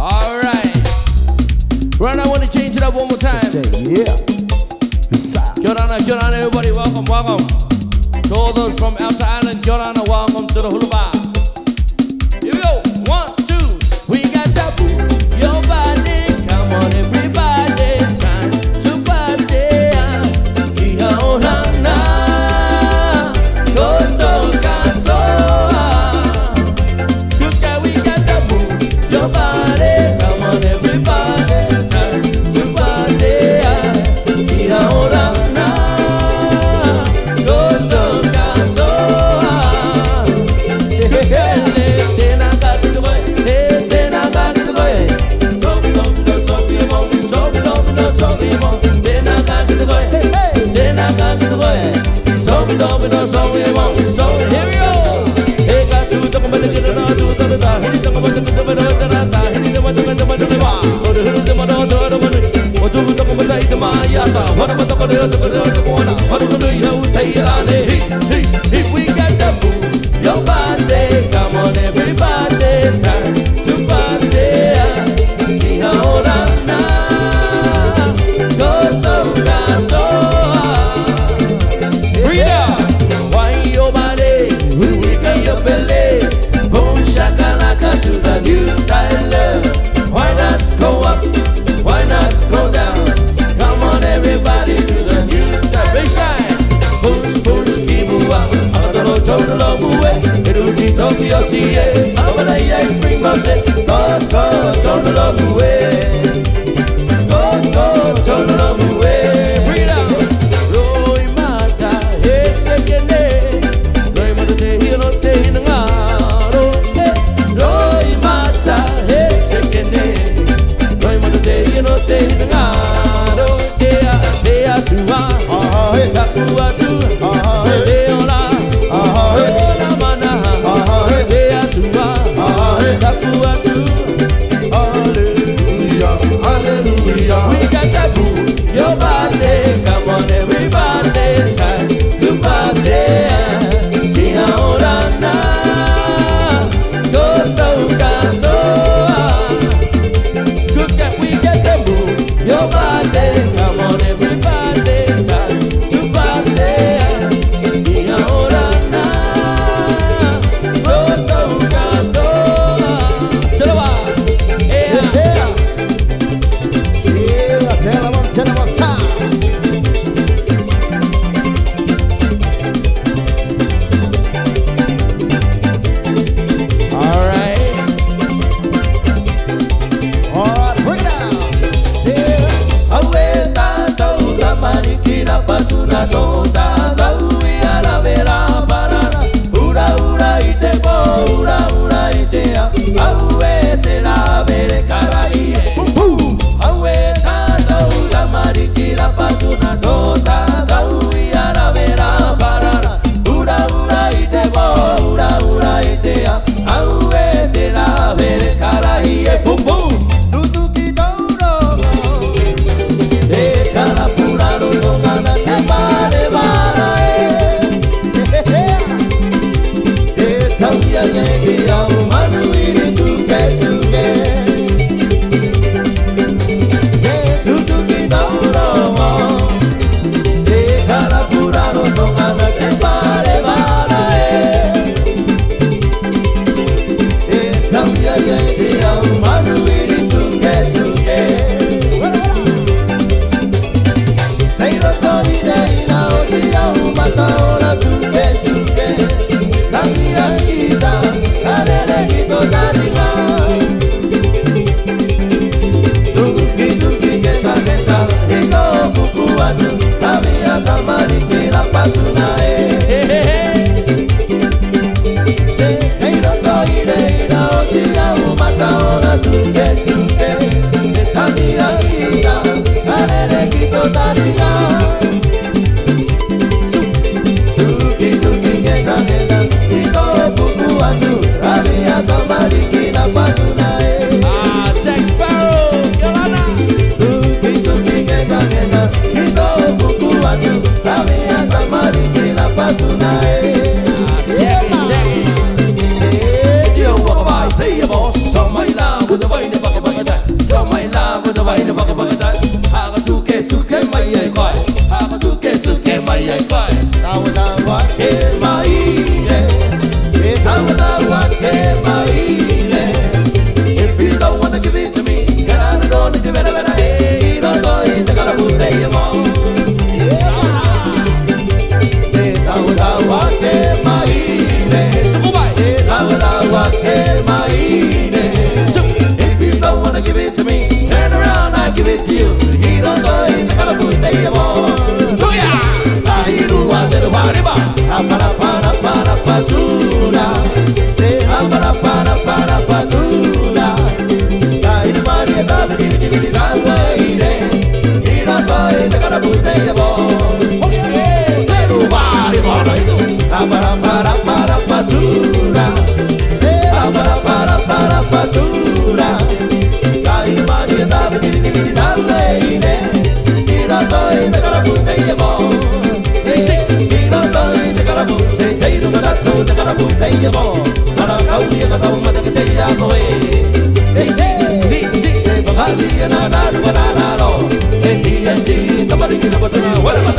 All right. Right, I want to change it up one more time. Yeah. Kia ora, everybody. Welcome, welcome. To all those from outer island, kia ora, welcome to the hula bar. Here we go. 1, 2. We got to move your body. Come on, everybody. Time to party. Kia ora na. Koto katoa. Suka, we got to move your body. Come on, everybody. Time to party. Kia ora na. Koto katoa. Suka, tena katoa. Tena katoa. Sobi domino, sobi mo. Sobi domino, sobi mo. Tena katoa. Tena katoa. Sobi domino, sobi mo. So here we go. Hey, got to talk about the da. Hey, talk about the da. Hey, talk about the da. Oh, the hulu the mano, the what to talk about the Maya? What about the corner? What do you take it on? Hey, we got to move your body. Come on, everybody. Time to party. Kia ora na. Koto katoa. Freedom. Why your body? Wiggle your belly. Boom shakalaka to the new style. Why not go up? Why not go down? Come on, everybody, to the new style. Baseline. Push, push, kibua. Amadoro tono mue. Eruki Tokyo CA. Amalaya bring mose. Go, tono mue. Go, tono mue. Freedom. Roi mata, ese kene. Roi mata te hino te hinangaro. Roi mata, ese kene. Roi mata te hino te hinangaro. Dea tua, takua tua, deola, deola mana. Dea tua, takua tua. Hallelujah. Hallelujah. We got that move your body. Come on, everybody. Time to party. Kia ora na. Koto katoa. Good that we got that move your body. Come on, everybody. Time to party. Kia ora na. Koto katoa. Shalawa. All right. Bring it down. Awe tato la marikina patuna tota gaui ala vera parana ura ite bo ura itea awe te la vere karaie awe tato la marikina patuna tota gaui ala vera parana ura ite bo ura itea awe te la vere karaie pum pum. Déjala pura no gana que pare para Esta vida llegue a un mano y tu que Ali and I, and I, and I, and I, and I, and I, and I, and I,